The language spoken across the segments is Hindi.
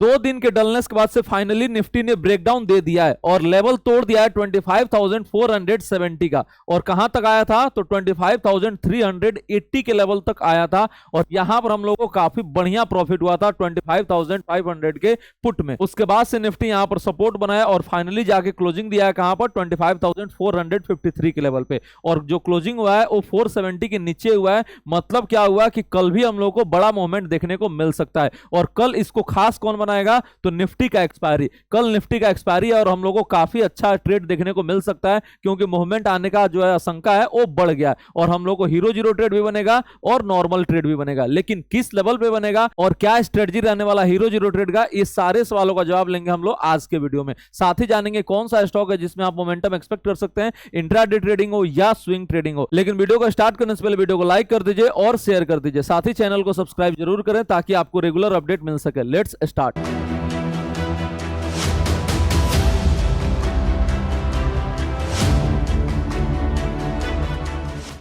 2 दिन के डलनेस के बाद से फाइनली निफ्टी ने ब्रेकडाउन दे दिया है और लेवल तोड़ दिया है 25,470 का। और कहां तक आया था तो 25,380 के लेवल तक आया था और यहां पर हम लोगों को काफी बढ़िया प्रॉफिट हुआ था 25,500 के पुट में। उसके बाद से निफ्टी यहां पर सपोर्ट बनाया और फाइनली जाके क्लोजिंग दिया है कहां पर 25,453 के लेवल पे। और जो क्लोजिंग हुआ है वो 470 के नीचे हुआ है। मतलब क्या हुआ कि कल भी हम लोगों को बड़ा मूवमेंट देखने को मिल सकता है। और कल इसको खास कौन बनाएगा तो निफ्टी का एक्सपायरी। कल निफ्टी का एक्सपायरी है और हम लोगों को काफी अच्छा ट्रेड देखने को मिल सकता है क्योंकि मूवमेंट आने का जो है आशंका है वो बढ़ गया है। और हम लोग को हीरो जीरो ट्रेड भी बनेगा और नॉर्मल ट्रेड भी बनेगा, लेकिन किस लेवल पे बनेगा और क्या स्ट्रेटजी रहने वाला हीरो जीरो ट्रेड का, ये सारे सवालों का जवाब लेंगे हम लोग आज के वीडियो में। साथ ही जानेंगे कौन सा स्टॉक है जिसमें आप मोमेंटम एक्सपेक्ट कर सकते हैं, इंट्राडे ट्रेडिंग हो या स्विंग ट्रेडिंग हो। लेकिन वीडियो को स्टार्ट करने से पहले वीडियो को लाइक कर दीजिए और शेयर कर दीजिए। साथ ही चैनल को सब्सक्राइब जरूर करें ताकि आपको रेगुलर अपडेट मिल सके। Let's start.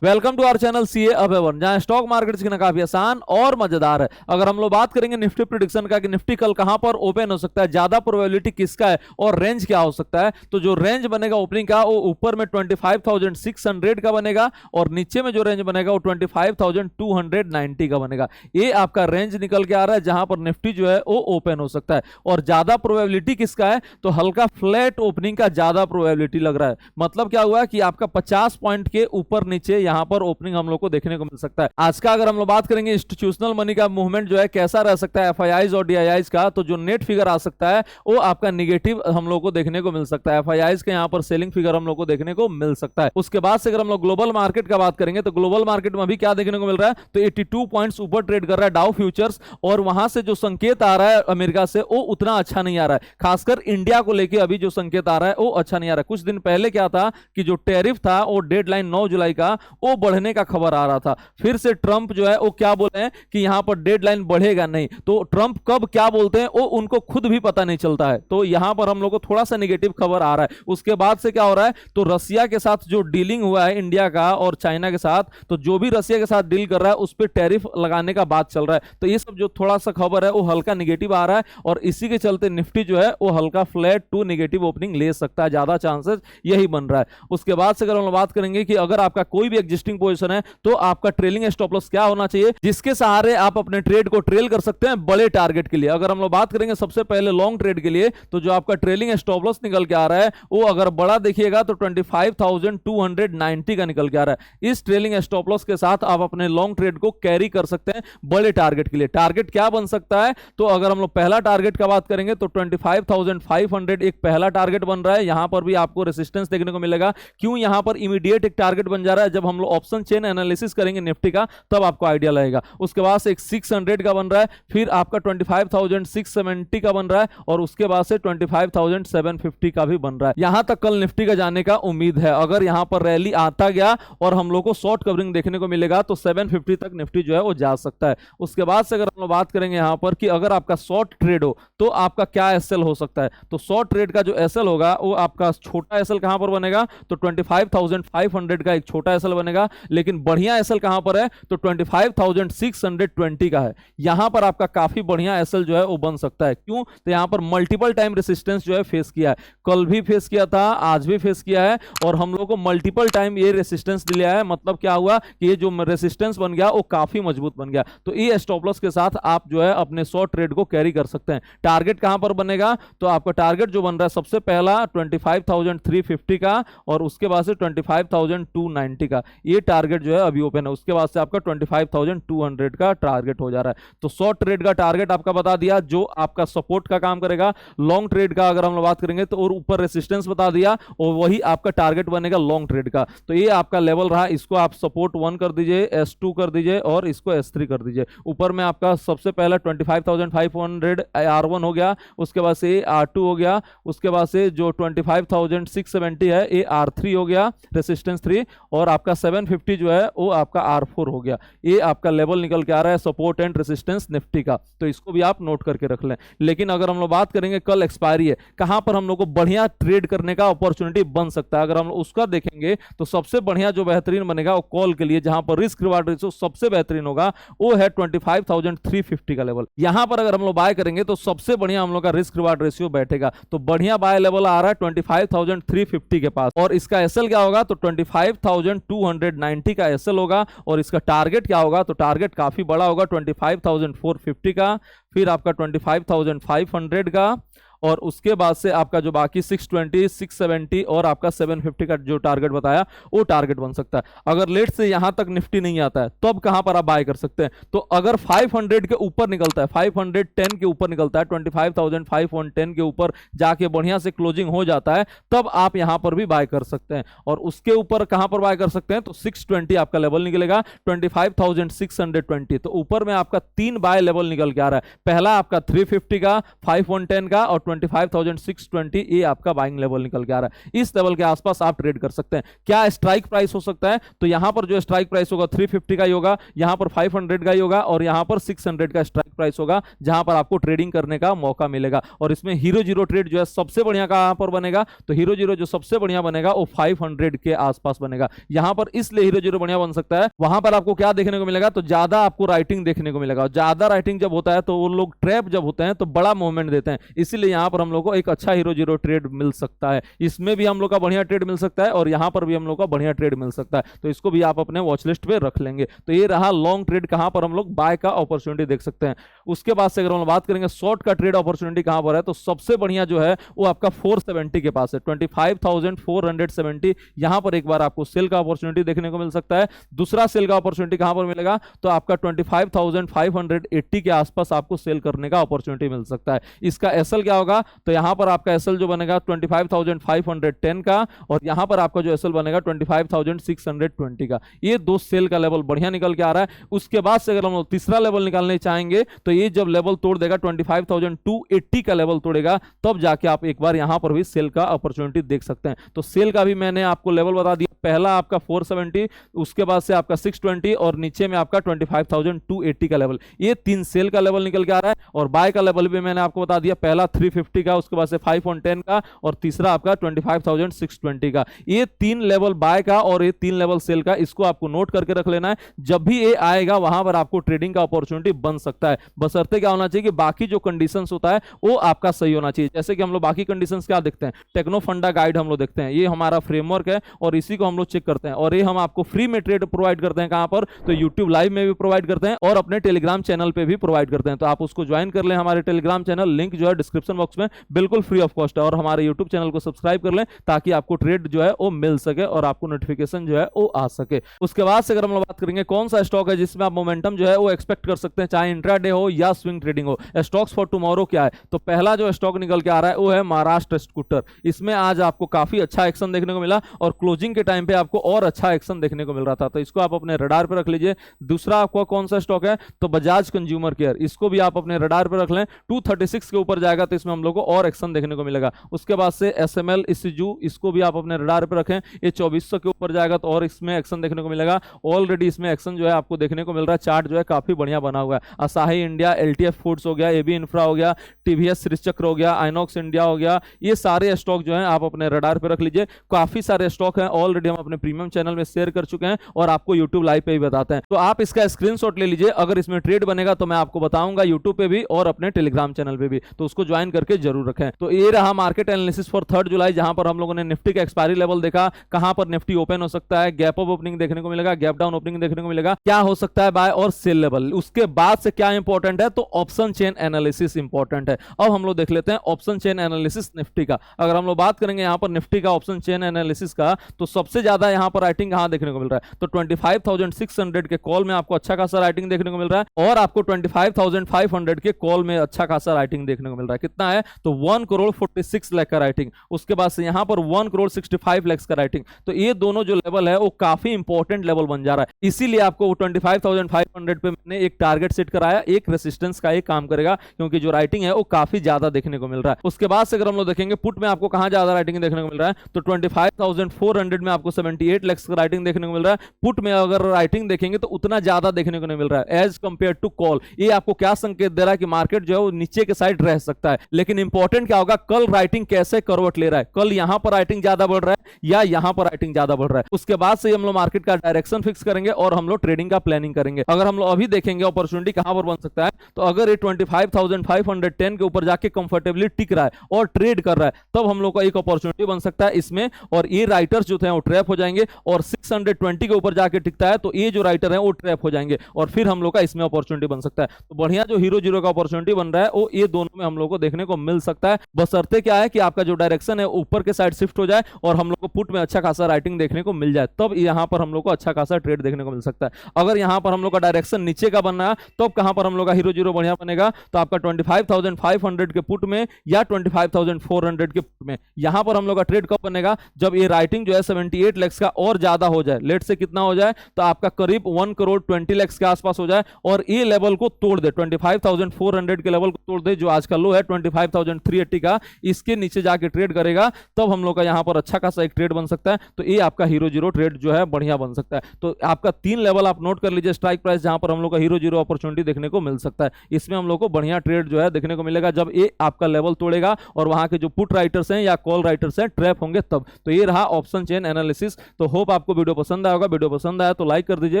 Welcome to our channel CA अब एवन, जहां स्टॉक मार्केट सीखना काफी आसान और मजेदार है। अगर हम लोग बात करेंगे निफ्टी प्रेडिक्शन का कि निफ्टी कल कहां पर ओपन हो सकता है, ज्यादा प्रोबेबिलिटी किसका है और रेंज क्या हो सकता है, तो जो रेंज बनेगा ओपनिंग का वो ऊपर में 25,600 का बनेगा और नीचे में जो रेंज बनेगा वो 25,290 का बनेगा। ये आपका रेंज निकल के आ रहा है जहां पर निफ्टी जो है वो ओपन हो सकता है। और ज्यादा प्रोबेबिलिटी किसका है तो हल्का फ्लैट ओपनिंग का ज्यादा प्रोबेबिलिटी लग रहा है। मतलब क्या हुआ कि आपका 50 पॉइंट के ऊपर नीचे यहां पर ओपनिंग हम लोग को देखने को मिल सकता है। आज का अगर हम लोग बात करेंगे इंस्टीट्यूशनल मनी का मूवमेंट जो है कैसा रह सकता है एफआईआईज और डीआईआईज का, तो जो नेट फिगर आ सकता है वो आपका निगेटिव हम लोग को देखने को मिल सकता है। एफआईआईज के यहां पर सेलिंग फिगर हम लोग को देखने को मिल सकता है। उसके बाद से अगर हम लोग ग्लोबल मार्केट का बात करेंगे तो ग्लोबल मार्केट में अभी क्या देखने को मिल रहा है तो 82 पॉइंट्स ऊपर ट्रेड कर रहा है डाउ फ्यूचर्स। और वहां से जो संकेत आ रहा है अमेरिका से वो उतना अच्छा नहीं आ रहा है, खासकर इंडिया को लेकर अभी जो संकेत आ रहा है वो अच्छा नहीं आ रहा है। कुछ दिन पहले क्या था कि जो टैरिफ था वो डेडलाइन 9 जुलाई का वो बढ़ने का खबर आ रहा था। फिर से ट्रंप जो है वो क्या बोले हैं कि यहां पर डेडलाइन बढ़ेगा नहीं, तो ट्रंप कब क्या बोलते हैं वो उनको खुद भी पता नहीं चलता है। तो यहां पर हम लोग को थोड़ा सा नेगेटिव खबर आ रहा है। उसके बाद से क्या हो रहा है तो रसिया के साथ जो डीलिंग हुआ है इंडिया का और चाइना के साथ, तो जो भी रसिया के साथ डील कर रहा है उस पर टैरिफ लगाने का बात चल रहा है। तो ये सब जो थोड़ा सा खबर है वो हल्का नेगेटिव आ रहा है और इसी के चलते निफ्टी जो है वो हल्का फ्लैट टू नेगेटिव ओपनिंग ले सकता है, ज्यादा चांसेस यही बन रहा है। उसके बाद से अगर हम बात करेंगे कि अगर आपका कोई भी एग्जिस्टिंग पोजीशन है तो आपका ट्रेलिंग स्टॉप लॉस क्या होना चाहिए जिसके सहारे आप अपने ट्रेड को ट्रेल कर सकते हैं बड़े टारगेट के लिए। अगर हम लोग बात करेंगे सबसे पहले लॉन्ग ट्रेड के लिए, तो जो आपका ट्रेलिंग स्टॉप लॉस निकल के आ रहा है वो अगर बड़ा देखिएगा तो 25,290 का निकल के आ रहा है। इस ट्रेलिंग स्टॉप लॉस के साथ आप अपने लॉन्ग ट्रेड को कैरी कर सकते हैं बड़े टारगेट के लिए। टारगेट क्या बन सकता है तो अगर हम लोग पहला टारगेट का बात करेंगे तो 25,500 एक पहला टारगेट बन रहा है। यहां पर भी आपको रेसिस्टेंस देखने को मिलेगा। क्यों यहां पर इमीडिएट एक टारगेट बन जा रहा है, जब हम लोग ऑप्शन चेन एनालिसिस करेंगे निफ्टी का तब आपको आइडिया लगेगा। उसके बाद से एक 600 का बन रहा है, फिर आपका 25,670 का बन रहा है और उसके बाद से 25,750 का भी बन रहा है। यहां तक कल निफ्टी का जाने का उम्मीद है। अगर यहां पर रैली आता गया और हम लोग को शॉर्ट कवरिंग देखने को मिलेगा तो 750 तक निफ्टी जो है वो जा सकता है। उसके बाद से अगर हम लोग बात करेंगे यहां पर कि अगर आपका शॉर्ट ट्रेड हो तो आपका क्या एसएल हो सकता है, तो शॉर्ट ट्रेड का जो एसएल होगा वो आपका छोटा एसएल कहां पर बनेगा तो 25,500 का एक छोटा एसएल बनेगा। लेकिन बढ़िया एसएल कहां पर है तो 25,620 का है। यहां पर आपका काफी बढ़िया एसएल जो है वो बन सकता है। क्यों तो यहां पर मल्टीपल टाइम रेसिस्टेंस जो है फेस किया है, कल भी फेस किया था, आज भी फेस किया है और हम लोग को मल्टीपल टाइम ये रेसिस्टेंस दिया है। मतलब क्या हुआ कि ये जो रेसिस्टेंस बन गया वो काफी मजबूत बन गया। तो ये स्टॉप लॉस के साथ आप जो है अपने शॉर्ट ट्रेड को कैरी कर सकते हैं। टारगेट कहां पर बनेगा तो आपका टारगेट जो बन रहा है सबसे पहला 25,350 का और उसके बाद से 25,290 का, ये टारगेट जो है अभी ओपन है। उसके बाद से आपका 25,200 का टारगेट हो जा रहा है। तो शॉर्ट ट्रेड का टारगेट आपका बता दिया जो आपका सपोर्ट का काम करेगा। लॉन्ग ट्रेड का अगर हम लोग बात करेंगे तो और ऊपर रेसिस्टेंस बता दिया और वही आपका टारगेट बनेगा लॉन्ग ट्रेड का। तो ये आपका लेवल रहा, इसको आप सपोर्ट 1 कर दीजिए, S2 कर दीजिए और इसको S3 कर दीजिए। ऊपर में आपका सबसे पहला 25,500 R1 हो गया, उसके बाद से R2 हो गया, उसके बाद से जो 25,670 है ये R3 हो गया रेसिस्टेंस 3 और आपका 750 जो है वो आपका R4 हो गया। ये आपका लेवल निकल के आ रहा है सपोर्ट एंड रेसिस्टेंस निफ्टी का, तो इसको भी आप नोट करके रख लें। लेकिन अगर हम लोग बात करेंगे कल एक्सपायरी है, कहां पर हम लोग को बढ़िया ट्रेड करने का अपॉर्चुनिटी बन सकता है, अगर हम उसका देखेंगे तो सबसे बढ़िया जो बेहतरीन बनेगा वो कॉल के लिए, जहां पर रिस्क रिवार्ड रेशियो सबसे बेहतरीन होगा, वो है 25,350 का लेवल। यहां पर अगर हम लोग बाय करेंगे तो सबसे बढ़िया हम लोग का रिस्क रिवार्ड रेशियो बैठेगा, तो बढ़िया बाय लेवल आ रहा है 25,350 के पास। और इसका एसएल क्या होगा, तो 25,290 का एसएल होगा। और इसका टारगेट क्या होगा, तो टारगेट काफी बड़ा होगा 25,450 का, फिर आपका 25,500 का, और उसके बाद से आपका जो बाकी 620, 670 और आपका 750 का जो टारगेट बताया वो टारगेट बन सकता है। अगर लेट से यहां तक निफ्टी नहीं आता है तो अब कहां पर आप बाय कर सकते हैं, तो अगर 500 के ऊपर निकलता है, 510 के ऊपर निकलता है, 25,510 के ऊपर जाके बढ़िया से क्लोजिंग हो जाता है, तब आप यहां पर भी बाय कर सकते हैं। और उसके ऊपर कहां पर बाय कर सकते हैं, तो 620 आपका लेवल निकलेगा, 25,620, तो ऊपर में आपका 3 बाय लेवल निकल के आ रहा है। पहला आपका 350 का, 510 का और 25,620, ये आपका बाइंग लेवल निकल के आ रहा है। इस लेवल के आसपास आप ट्रेड कर सकते हैं। क्या स्ट्राइक प्राइस हो सकता है, तो यहां पर जो स्ट्राइक प्राइस होगा 350 का ही होगा, यहां पर 500 का ही होगा, और यहां पर 600 का स्ट्राइक प्राइस होगा, जहां पर आपको ट्रेडिंग करने का मौका मिलेगा। और इसमें हीरो जीरो ट्रेड जो है सबसे बढ़िया कहां पर बनेगा, तो हीरो जीरो जो सबसे बढ़िया बनेगा वो 500 के आसपास बनेगा। यहां पर इसलिए हीरो जीरो बढ़िया बन सकता है, वहां पर आपको क्या देखने को मिलेगा, तो ज्यादा आपको राइटिंग देखने को मिलेगा। ज्यादा राइटिंग जब होता है तो वो लोग ट्रैप जब होते हैं तो बड़ा मूवमेंट देते हैं, इसीलिए यहां पर हम लोग को एक अच्छा हीरो जीरो ट्रेड मिल सकता है। इसमें भी हम लोग का बढ़िया ट्रेड मिल सकता है और यहां पर भी हम लोग का बढ़िया ट्रेड मिल सकता है, तो इसको भी आप अपने वॉच लिस्ट पे रख लेंगे। तो ये रहा लॉन्ग ट्रेड, कहां पर हम लोग बाय का अपॉर्चुनिटी देख सकते हैं। उसके बाद से अगर हम बात करेंगे शॉर्ट का ट्रेड अपॉर्चुनिटी कहां पर है, तो सबसे बढ़िया जो है वो आपका 470 के पास है, 25,470। यहां पर एक बार आपको सेल का अपॉर्चुनिटी देखने को मिल सकता है। दूसरा सेल का अपॉर्चुनिटी कहां पर मिलेगा, तो आपका 25,580 के आसपास आपको सेल करने का अपॉर्चुनिटी मिल सकता है। इसका एसएल क्या होगा, तो यहां पर आपका एसएल जो बनेगा 25,510 का, और यहां पर आपका जो एसएल बनेगा 25,620 का। ये दो सेल का लेवल बढ़िया निकल के आ रहा है। उसके बाद से अगर हम लोग तीसरा लेवल निकालने चाहेंगे तो ये जब लेवल तोड़ देगा 25,280 का लेवल तोड़ेगा, तब जाके आप एक बार यहां पर भी सेल का अपॉर्चुनिटी देख सकते हैं। तो सेल का भी मैंने आपको लेवल बता दिया, पहला आपका 470, उसके बाद से आपका 620 और नीचे में आपका 25,280 का लेवल। ये 3 सेल का लेवल निकल के आ रहा है। और बाय का लेवल भी मैंने आपको बता दिया, पहला 350 का, उसके बाद से 510 का और तीसरा आपका 25,620 का। ये 3 लेवल बाय का और ये 3 लेवल सेल का, इसको आपको नोट करके रख लेना है। जब भी ये आएगा वहां पर आपको ट्रेडिंग का अपॉर्चुनिटी बन सकता है, बशर्ते क्या होना चाहिए कि बाकी जो कंडीशंस होता है वो आपका सही होना चाहिए। जैसे कि हम लोग बाकी कंडीशंस क्या देखते हैं, टेक्नो फंडा गाइड हम लोग देखते हैं, ये हमारा फ्रेमवर्क है और इसी को हम लोग चेक करते हैं। और ये हम आपको फ्री में ट्रेड प्रोवाइड करते हैं, कहां पर, तो यूट्यूब लाइव में भी प्रोवाइड करते हैं और अपने टेलीग्राम चैनल पे भी प्रोवाइड करते हैं। तो आप उसको ज्वाइन कर लें, हमारे टेलीग्राम चैनल, लिंक जो है डिस्क्रिप्शन बॉक्स में, बिल्कुल फ्री ऑफ कॉस्ट है। और हमारे यूट्यूब चैनल को सब्सक्राइब कर लें ताकि आपको ट्रेड जो है वो मिल सके और आपको नोटिफिकेशन जो है वो आ सके। उसके बाद से अगर हम लोग बात करेंगे कौन सा स्टॉक है जिसमें आप मोमेंटम जो है वो एक्सपेक्ट कर सकते हैं, चाहे इंट्राडे हो या स्विंग ट्रेडिंग हो। स्टॉक्स फॉर टुमारो क्या है, तो पहला जो स्टॉक निकल के आ रहा है वो है महाराष्ट्र स्कूटर। इसमें आज आपको काफी अच्छा एक्शन देखने को मिला और क्लोजिंग के टाइम पे आपको और अच्छा एक्शन देखने को मिल रहा था, तो इसको आप अपने रडार पे रख लीजिए। दूसरा आपको कौन सा स्टॉक है, तो बजाज कंज्यूमर केयर, इसको भी आप अपने रडार पे रख लें। 236 के ऊपर जाएगा तो इसमें हम लोग को और एक्शन देखने को मिलेगा। उसके बाद से एसएमएल इसीजू, इसको भी आप अपने रडार पे रखें। ये 2400 के ऊपर जाएगा तो और इसमें एक्शन देखने को मिलेगा। ऑलरेडी इसमें एक्शन जो है आपको देखने को मिल रहा है, चार्ट जो है काफी बढ़िया बना हुआ है। असाही इंडिया, एलटीएफ फूड्स हो गया, एबी इंफ्रा हो गया, टीवीएस श्रीचक्र हो गया, आइनॉक्स इंडिया हो गया, ये सारे स्टॉक जो है आप अपने रडार पे रख लीजिए। काफी सारे स्टॉक हैं, ऑलरेडी हम अपने प्रीमियम चैनल में शेयर कर चुके हैं और आपको यूट्यूब लाइव पे भी बताते हैं, तो आप इसका स्क्रीनशॉट ले लीजिए। अगर इसमें ट्रेड बनेगा तो मैं आपको बताऊंगा यूट्यूब पे भी और अपने टेलीग्राम चैनल पे भी, तो उसको ज्वाइन करके जरूर रखें। तो ये रहा मार्केट एनालिसिस फॉर 3 जुलाई, जहां पर हम लोगों ने निफ्टी का एक्सपायरी लेवल देखा, कहां पर निफ्टी ओपन हो सकता है, गैप अप ओपनिंग देखने को मिलेगा, गैप डाउन ओपनिंग देखने को मिलेगा, क्या हो सकता है बाय और सेल लेवल। उसके बाद से क्या इंपॉर्टेंट है, तो ऑप्शन चेन एनालिसिस इंपॉर्टेंट है। अब हम लोग देख लेते हैं ऑप्शन चेन एनालिसिस निफ्टी का। अगर हम लोग बात करेंगे यहां पर निफ्टी का ऑप्शन चेन एनालिसिस का, तो सबसे ज्यादा यहां पर राइटिंग कहां देखने को मिल रहा है, तो 25,600 के कॉल में आपको अच्छा खासा राइटिंग देखने को मिल रहा है और आपको 25,500 के कॉल में अच्छा खासा राइटिंग देखने को मिल रहा है। कितना है तो 1 करोड़ 46 लाख का राइटिंग, उसके बाद से यहां पर 1 करोड़ 65 लाख का राइटिंग। तो ये दोनों जो लेवल है वो काफी इंपॉर्टेंट लेवल बन जा रहा है, इसीलिए आपको 25,500 पे मैंने एक टारगेट सेट कराया, एक रेसिस्टेंस का एक काम करेगा, क्योंकि जो राइटिंग है वो काफी ज्यादा देखने को मिल रहा है। उसके बाद से अगर हम लोग देखेंगे पुट में आपको कहां ज्यादा राइटिंग देखने को मिल रहा है, तो 25,400 में आपको 78 लाख का राइटिंग देखने को मिल रहा है। पुट में अगर राइटिंग देखेंगे तो उतना ज्यादा देखने को नहीं मिल रहा है एज कंपेयर टू कॉल। ये आपको क्या संकेत दे रहा है कि मार्केट जो है वो नीचे के साइड रह सकता है, लेकिन इंपॉर्टेंट क्या होगा, कल राइटिंग कैसे करवट ले रहा है, कल यहां पर राइटिंग ज्यादा बढ़ रहा है या यहां पर राइटिंग ज्यादा बढ़ रहा है। उसके बाद से हम लोग मार्केट का डायरेक्शन फिक्स करेंगे और हम लोग ट्रेडिंग का प्लानिंग करेंगे। अगर हम लोग अभी देखेंगे अपॉर्चुनिटी कहां पर बन सकता है, तो अगर ये 25,510 के ऊपर जाके कंफर्टेबली टिक रहा है और ट्रेड कर रहा है, तब हम लोग का एक अपॉर्चुनिटी बन सकता है इसमें, और ये राइटर्स जो थे वो ट्रैप हो जाएंगे। और 620 के ऊपर जाके टिकता है तो ये जो राइटर है वो ट्रैप हो जाएंगे और फिर हम लोग का इसमें अपॉर्चुनिटी बन सकता है। तो बढ़िया जो हीरो जीरो का अपॉर्चुनिटी बन रहा है वो ये दोनों में हम लोग को देखने को मिल सकता है, बशर्ते क्या है कि आपका जो डायरेक्शन है ऊपर के साइड शिफ्ट हो जाए और हम लोग को पुट में अच्छा खासा राइटिंग देखने को मिल जाए, तब यहां पर हम लोग को अच्छा खासा ट्रेड देखने को मिल सकता है। अगर यहां पर हम लोग का डायरेक्शन नीचे का बनना है तो कहां पर हम लोग का हीरो जीरो बढ़िया बनेगा, तो आपका 25,500 के पुट में या 25,400 के पुट में, यहां पर हम लोग का ट्रेड कब बनेगा, जब ये राइटिंग जो है 78 लाख का और ज्यादा हो जाए, लेट से कितना हो जाए, तो आपका करीब 1 करोड़ 20 लाख के आसपास हो जाए और ये लेवल को तोड़ दे, 25,400 के लेवल को तोड़ दे, जो आज का लो है 25,380 का, इसके नीचे जाके ट्रेड करेगा, तब हम लोग का यहां पर अच्छा खासा एक ट्रेड बन सकता है। तो ये आपका हीरो जीरो ट्रेड जो है बढ़िया बन सकता है। तो आपका 3 लेवल आप नोट कर लीजिए स्ट्राइक प्राइस, जहां पर हम लोग का हीरो जीरो अपॉर्चुनिटी देखने को मिल सकता है। इसमें हम लोग को बढ़िया ट्रेड जो है देखने को मिलेगा जब ये आपका लेवल तोड़ेगा और वहां के जो पुट राइटर्स हैं या कॉल राइटर्स हैं ट्रैप होंगे तब। तो ये रहा ऑप्शन चेन एनालिसिस। तो होप आपको वीडियो पसंद आएगा, वीडियो पसंद आया तो लाइक कर दीजिए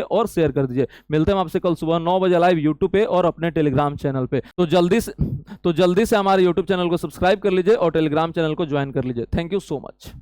और शेयर कर दीजिए। मिलते हैं आपसे कल सुबह 9 बजे लाइव यूट्यूब पे और अपने टेलीग्राम चैनल पे। तो जल्दी से हमारे यूट्यूब चैनल को सब्सक्राइब कर लीजिए और टेलीग्राम चैनल को ज्वाइन कर लीजिए। Thank you so much.